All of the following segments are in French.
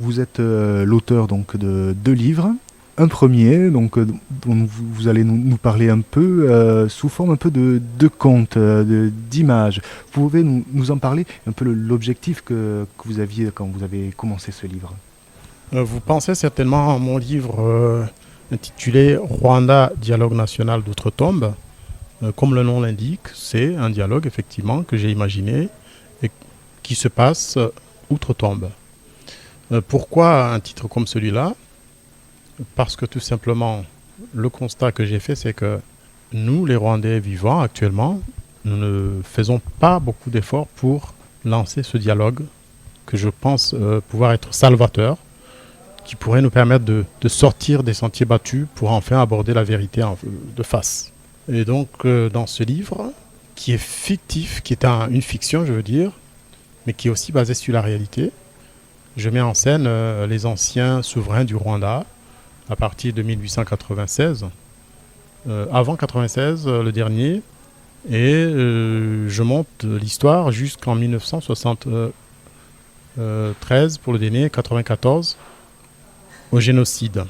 Vous êtes l'auteur donc de deux livres. Un premier, donc, dont vous allez nous parler un peu sous forme un peu de contes, d'images. Vous pouvez nous en parler un peu l'objectif que vous aviez quand vous avez commencé ce livre. Vous pensez certainement à mon livre intitulé Rwanda, dialogue national d'outre-tombe. Comme le nom l'indique, c'est un dialogue effectivement que j'ai imaginé et qui se passe outre-tombe. Pourquoi un titre comme celui-là? Parce que tout simplement, le constat que j'ai fait, c'est que nous, les Rwandais vivants actuellement, nous ne faisons pas beaucoup d'efforts pour lancer ce dialogue que je pense pouvoir être salvateur, qui pourrait nous permettre de sortir des sentiers battus pour enfin aborder la vérité de face. Et donc, dans ce livre, qui est fictif, qui est une fiction, je veux dire, mais qui est aussi basé sur la réalité, je mets en scène les anciens souverains du Rwanda à partir de 1896, avant 96, le dernier, et je monte l'histoire jusqu'en 1973 pour le dernier, 94, au génocide.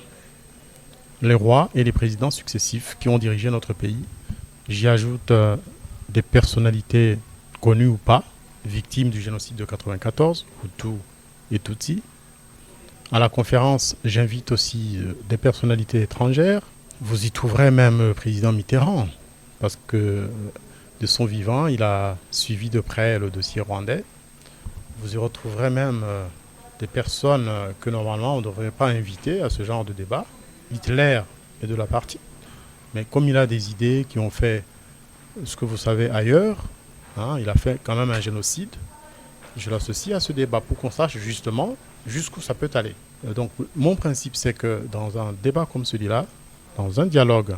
Les rois et les présidents successifs qui ont dirigé notre pays. J'y ajoute des personnalités connues ou pas, victimes du génocide de 94, Hutu et Tutsi. À la conférence, j'invite aussi des personnalités étrangères. Vous y trouverez même le président Mitterrand, parce que de son vivant, il a suivi de près le dossier rwandais. Vous y retrouverez même des personnes que normalement on ne devrait pas inviter à ce genre de débat. Hitler est de la partie, mais comme il a des idées qui ont fait ce que vous savez ailleurs, il a fait quand même un génocide, je l'associe à ce débat pour qu'on sache justement jusqu'où ça peut aller. Donc mon principe, c'est que dans un débat comme celui-là, dans un dialogue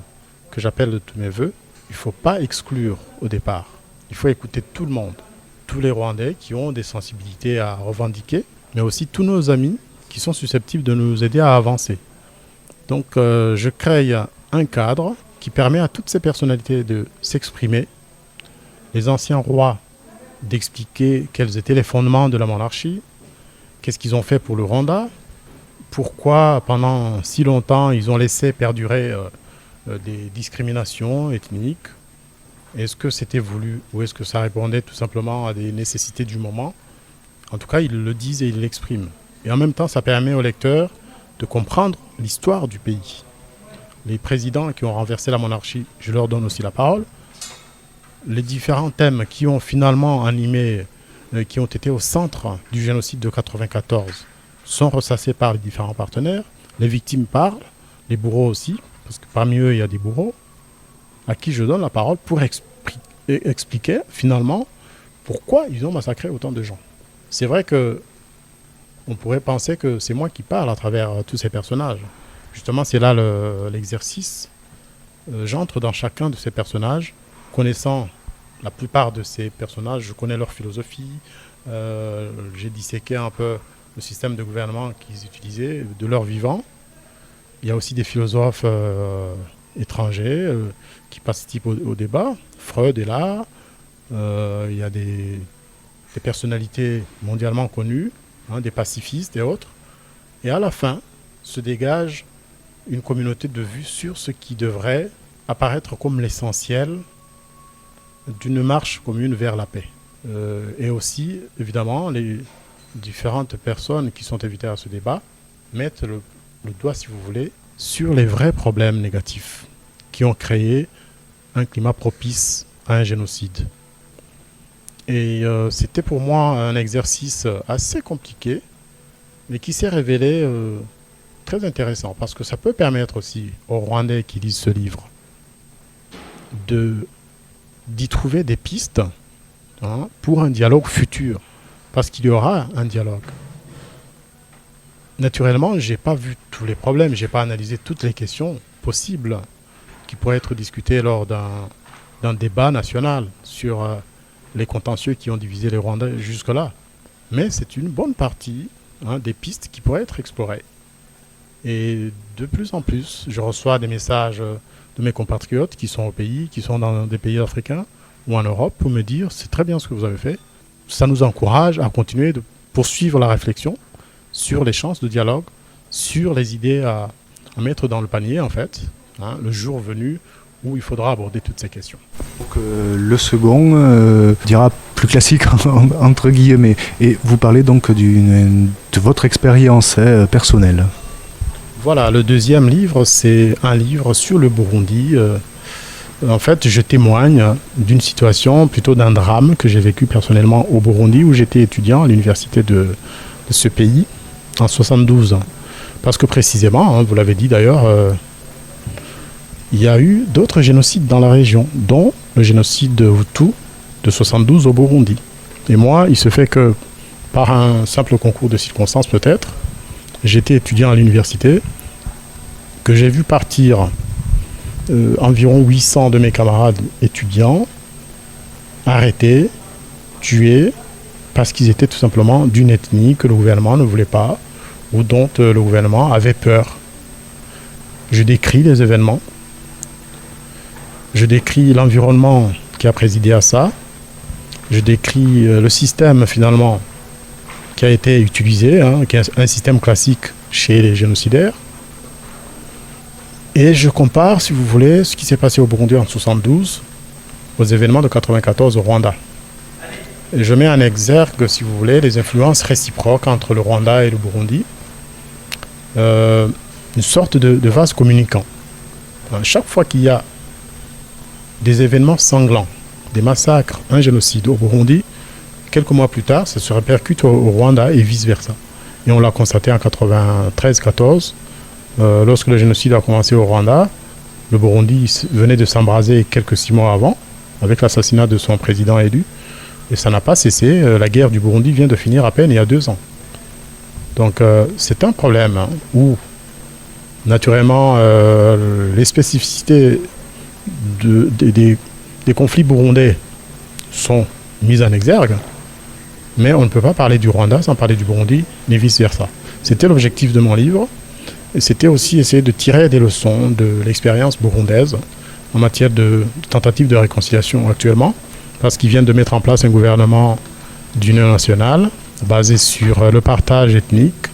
que j'appelle de tous mes voeux, il ne faut pas exclure au départ. Il faut écouter tout le monde, tous les Rwandais qui ont des sensibilités à revendiquer, mais aussi tous nos amis qui sont susceptibles de nous aider à avancer. Donc je crée un cadre qui permet à toutes ces personnalités de s'exprimer, les anciens rois d'expliquer quels étaient les fondements de la monarchie, qu'est-ce qu'ils ont fait pour le Rwanda, pourquoi pendant si longtemps ils ont laissé perdurer des discriminations ethniques, est-ce que c'était voulu ou est-ce que ça répondait tout simplement à des nécessités du moment. En tout cas, ils le disent et ils l'expriment. Et en même temps, ça permet aux lecteurs de comprendre l'histoire du pays. Les présidents qui ont renversé la monarchie, je leur donne aussi la parole. Les différents thèmes qui ont finalement animé, qui ont été au centre du génocide de 1994, sont ressassés par les différents partenaires. Les victimes parlent, les bourreaux aussi, parce que parmi eux, il y a des bourreaux, à qui je donne la parole pour expliquer finalement pourquoi ils ont massacré autant de gens. C'est vrai que on pourrait penser que c'est moi qui parle à travers tous ces personnages. Justement, c'est là l'exercice. J'entre dans chacun de ces personnages, connaissant la plupart de ces personnages, je connais leur philosophie, j'ai disséqué un peu le système de gouvernement qu'ils utilisaient, de leur vivant. Il y a aussi des philosophes étrangers qui participent au débat. Freud est là, il y a des personnalités mondialement connues, des pacifistes et autres. Et à la fin, se dégage une communauté de vues sur ce qui devrait apparaître comme l'essentiel d'une marche commune vers la paix. Et aussi, évidemment, les différentes personnes qui sont invitées à ce débat mettent le doigt, si vous voulez, sur les vrais problèmes négatifs qui ont créé un climat propice à un génocide. Et c'était pour moi un exercice assez compliqué, mais qui s'est révélé très intéressant, parce que ça peut permettre aussi aux Rwandais qui lisent ce livre d'y trouver des pistes pour un dialogue futur, parce qu'il y aura un dialogue. Naturellement, je n'ai pas vu tous les problèmes, je n'ai pas analysé toutes les questions possibles qui pourraient être discutées lors d'un débat national sur les contentieux qui ont divisé les Rwandais jusque-là. Mais c'est une bonne partie des pistes qui pourraient être explorées. Et de plus en plus, je reçois des messages de mes compatriotes qui sont au pays, qui sont dans des pays africains ou en Europe, pour me dire c'est très bien ce que vous avez fait. Ça nous encourage à continuer de poursuivre la réflexion sur les chances de dialogue, sur les idées à mettre dans le panier, en fait, hein, le jour venu où il faudra aborder toutes ces questions. Donc, le second dira plus classique entre guillemets, et vous parlez donc de votre expérience personnelle. Voilà, le deuxième livre, c'est un livre sur le Burundi. En fait, je témoigne d'une situation, plutôt d'un drame que j'ai vécu personnellement au Burundi, où j'étais étudiant à l'université de ce pays en 72. Parce que précisément, hein, vous l'avez dit d'ailleurs, il y a eu d'autres génocides dans la région, dont le génocide de Hutu de 72 au Burundi. Et moi, il se fait que, par un simple concours de circonstances peut-être, j'étais étudiant à l'université, que j'ai vu partir environ 800 de mes camarades étudiants, arrêtés, tués, parce qu'ils étaient tout simplement d'une ethnie que le gouvernement ne voulait pas, ou dont le gouvernement avait peur. Je décris les événements, je décris l'environnement qui a présidé à ça, je décris le système finalement qui a été utilisé, hein, qui est un système classique chez les génocidaires. Et je compare, si vous voulez, ce qui s'est passé au Burundi en 72 aux événements de 94 au Rwanda. Et je mets en exergue, si vous voulez, les influences réciproques entre le Rwanda et le Burundi. Une sorte de vase communicant. Chaque fois qu'il y a des événements sanglants, des massacres, un génocide au Burundi, quelques mois plus tard, ça se répercute au Rwanda et vice-versa. Et on l'a constaté en 93-14, lorsque le génocide a commencé au Rwanda. Le Burundi venait de s'embraser quelques 6 mois avant, avec l'assassinat de son président élu. Et ça n'a pas cessé. La guerre du Burundi vient de finir à peine il y a 2 ans. Donc c'est un problème, hein, où, naturellement, les spécificités des conflits burundais sont mises en exergue, mais on ne peut pas parler du Rwanda sans parler du Burundi, ni vice-versa. C'était l'objectif de mon livre, et c'était aussi essayer de tirer des leçons de l'expérience burundaise en matière de tentative de réconciliation actuellement, parce qu'ils viennent de mettre en place un gouvernement d'union nationale basé sur le partage ethnique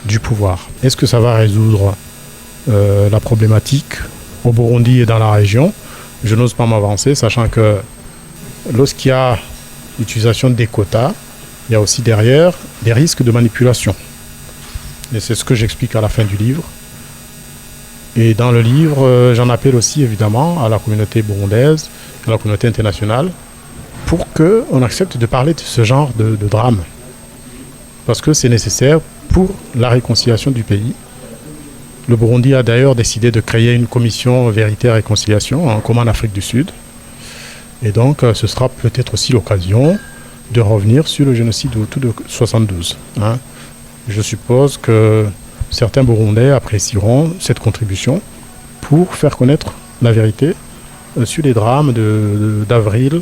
du pouvoir. Est-ce que ça va résoudre la problématique au Burundi et dans la région? Je n'ose pas m'avancer, sachant que lorsqu'il y a l'utilisation des quotas, il y a aussi derrière des risques de manipulation. Et c'est ce que j'explique à la fin du livre. Et dans le livre, j'en appelle aussi évidemment à la communauté burundaise, à la communauté internationale, pour qu'on accepte de parler de ce genre de drame. Parce que c'est nécessaire pour la réconciliation du pays. Le Burundi a d'ailleurs décidé de créer une commission vérité et réconciliation, hein, comme en Afrique du Sud. Et donc, ce sera peut-être aussi l'occasion de revenir sur le génocide Hutu de 72. Hein. Je suppose que certains Burundais apprécieront cette contribution pour faire connaître la vérité sur les drames d'avril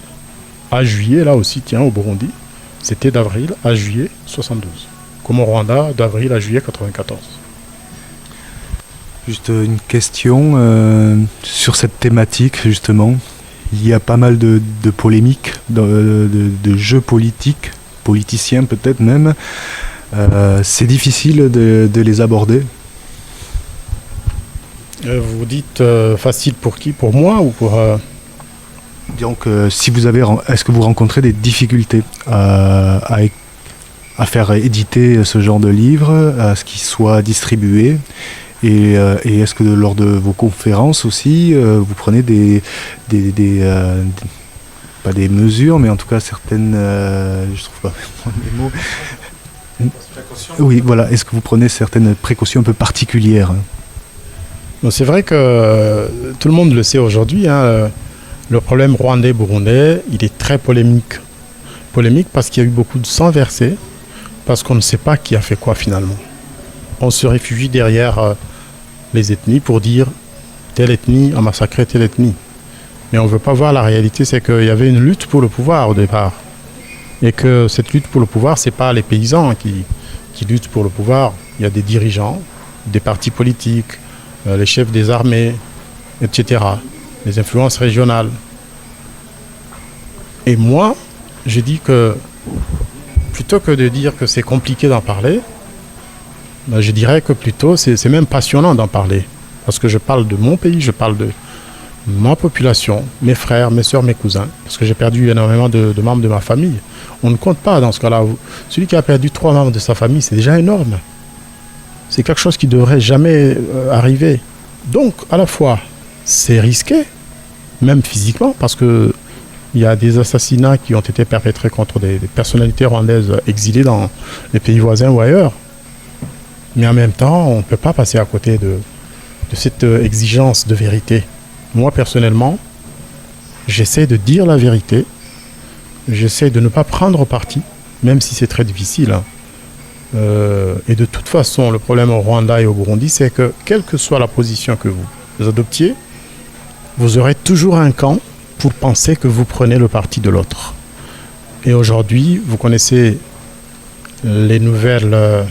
à juillet, là aussi, tiens, au Burundi. C'était d'avril à juillet 72. Comme au Rwanda, d'avril à juillet 94. Juste une question sur cette thématique, justement. Il y a pas mal de polémiques, de jeux politiques, politiciens peut-être même. C'est difficile de les aborder. Vous dites facile pour qui? Pour moi ou pour... Donc, si vous avez, est-ce que vous rencontrez des difficultés à faire éditer ce genre de livre, à ce qu'il soit distribué? Et est-ce que lors de vos conférences aussi, vous prenez pas des mesures, mais en tout cas certaines, je trouve pas les mots. Oui, voilà. Est-ce que vous prenez certaines précautions un peu particulières? Bon, c'est vrai que tout le monde le sait aujourd'hui, hein, le problème rwandais-burundais, il est très polémique. Polémique parce qu'il y a eu beaucoup de sang versé, parce qu'on ne sait pas qui a fait quoi finalement. On se réfugie derrière les ethnies pour dire telle ethnie a massacré telle ethnie. Mais on ne veut pas voir la réalité, c'est qu'il y avait une lutte pour le pouvoir au départ. Et que cette lutte pour le pouvoir, ce n'est pas les paysans qui luttent pour le pouvoir. Il y a des dirigeants, des partis politiques, les chefs des armées, etc. Les influences régionales. Et moi, je dis que plutôt que de dire que c'est compliqué d'en parler, Ben, je dirais que plutôt, c'est même passionnant d'en parler. Parce que je parle de mon pays, je parle de ma population, mes frères, mes soeurs, mes cousins. Parce que j'ai perdu énormément de membres de ma famille. On ne compte pas dans ce cas-là. Celui qui a perdu 3 membres de sa famille, c'est déjà énorme. C'est quelque chose qui ne devrait jamais arriver. Donc, à la fois, c'est risqué, même physiquement, parce que il y a des assassinats qui ont été perpétrés contre des personnalités rwandaises exilées dans les pays voisins ou ailleurs. Mais en même temps, on ne peut pas passer à côté de cette exigence de vérité. Moi, personnellement, j'essaie de dire la vérité. J'essaie de ne pas prendre parti, même si c'est très difficile. Hein. Et de toute façon, le problème au Rwanda et au Burundi, c'est que quelle que soit la position que vous adoptiez, vous aurez toujours un camp pour penser que vous prenez le parti de l'autre. Et aujourd'hui, vous connaissez les nouvelles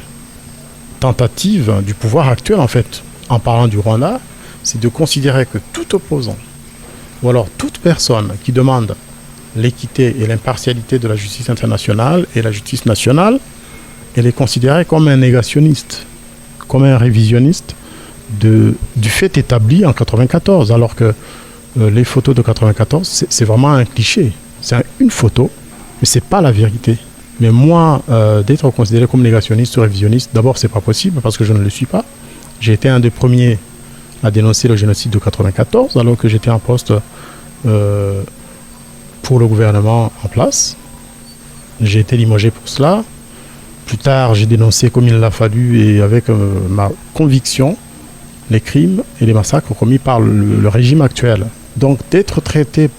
tentative du pouvoir actuel, en fait, en parlant du Rwanda, c'est de considérer que tout opposant, ou alors toute personne qui demande l'équité et l'impartialité de la justice internationale et la justice nationale, elle est considérée comme un négationniste, comme un révisionniste du fait établi en 1994, alors que les photos de 1994, c'est vraiment un cliché. C'est une photo, mais ce n'est pas la vérité. Mais moi, d'être considéré comme négationniste ou révisionniste, d'abord, ce n'est pas possible parce que je ne le suis pas. J'ai été un des premiers à dénoncer le génocide de 1994, alors que j'étais en poste pour le gouvernement en place. J'ai été limogé pour cela. Plus tard, j'ai dénoncé comme il l'a fallu et avec ma conviction les crimes et les massacres commis par le régime actuel. Donc, d'être traité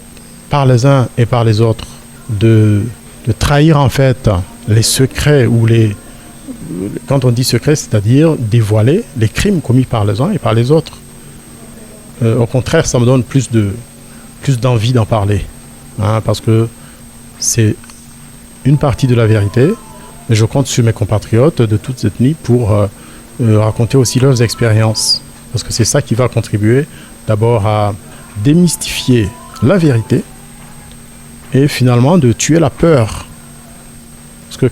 par les uns et par les autres de trahir en fait les secrets ou quand on dit secret, c'est-à-dire dévoiler les crimes commis par les uns et par les autres. Au contraire, ça me donne plus d'envie d'en parler, hein, parce que c'est une partie de la vérité, mais je compte sur mes compatriotes de toutes ethnies pour raconter aussi leurs expériences, parce que c'est ça qui va contribuer d'abord à démystifier la vérité, et finalement de tuer la peur. Parce que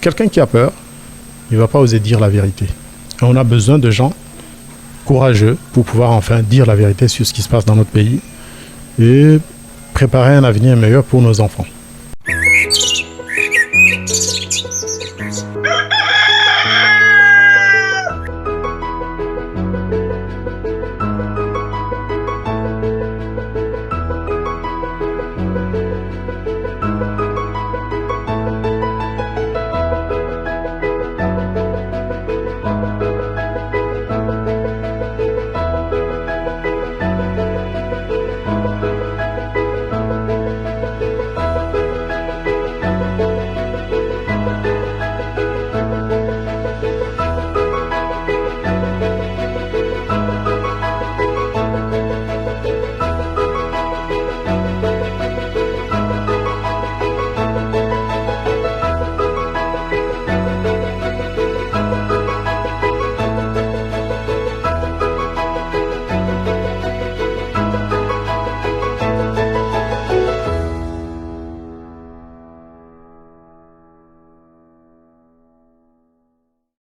quelqu'un qui a peur, il ne va pas oser dire la vérité. Et on a besoin de gens courageux pour pouvoir enfin dire la vérité sur ce qui se passe dans notre pays et préparer un avenir meilleur pour nos enfants.